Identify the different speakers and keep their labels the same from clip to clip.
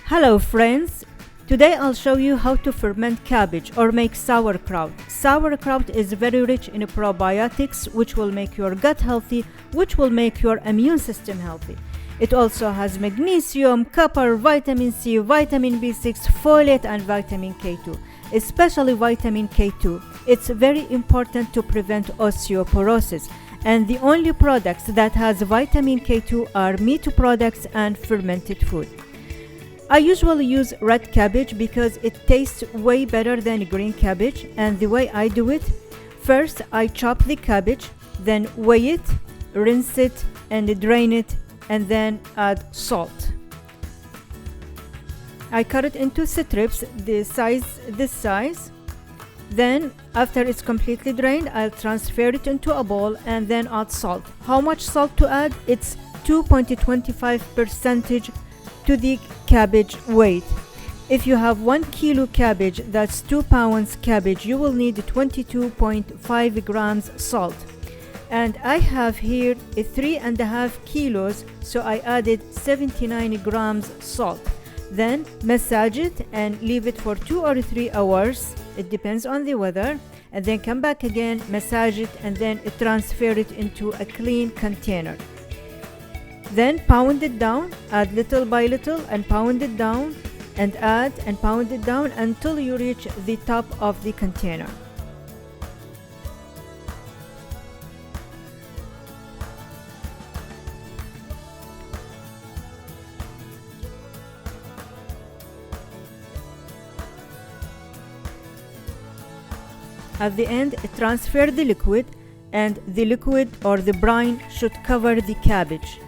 Speaker 1: Hello friends! Today I'll show you how to ferment cabbage or make sauerkraut. Sauerkraut is very rich in probiotics which will make your gut healthy, which will make your immune system healthy. It also has magnesium, copper, vitamin C, vitamin B6, folate and vitamin K2, especially vitamin K2. It's very important to prevent osteoporosis, and the only products that has vitamin K2 are meat products and fermented food. I usually use red cabbage because it tastes way better than green cabbage, and the way I do it, first I chop the cabbage, then weigh it, rinse it and drain it, and then add salt. I cut it into strips this size. Then after it's completely drained, I'll transfer it into a bowl and then add salt. How much salt to add? It's 2.25% to the cabbage weight. If you have 1 kilo cabbage, that's 2 pounds cabbage, you will need 22.5 grams salt. And I have here 3.5 kilos, so I added 79 grams salt. Then massage it and leave it for 2 or 3 hours. It depends on the weather. And then come back again, massage it, and then transfer it into a clean container. Then pound it down, add little by little and pound it down and add and pound it down until you reach the top of the container. At the end, transfer the liquid, and the liquid or the brine should cover the cabbage.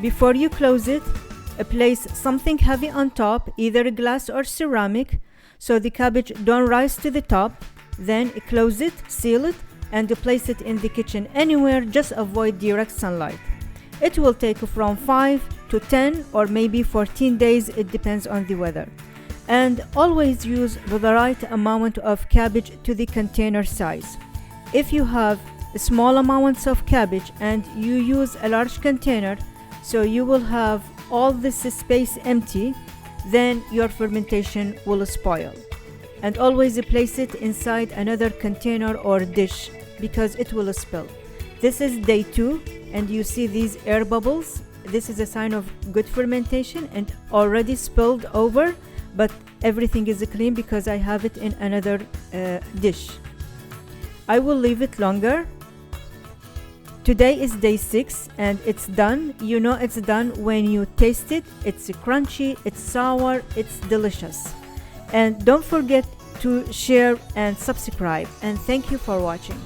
Speaker 1: Before you close it, place something heavy on top, either glass or ceramic, so the cabbage don't rise to the top. Then close it, seal it, and place it in the kitchen anywhere, just avoid direct sunlight. It will take from 5 to 10 or maybe 14 days, it depends on the weather. And always use the right amount of cabbage to the container size. If you have small amounts of cabbage and you use a large container, so you will have all this space empty, then your fermentation will spoil. And always place it inside another container or dish because it will spill. This is day 2, and you see these air bubbles. This is a sign of good fermentation and already spilled over, but everything is clean because I have it in another dish. I will leave it longer. Today is day 6 and it's done. You know it's done when you taste it. It's crunchy, it's sour, it's delicious. And don't forget to share and subscribe. And thank you for watching.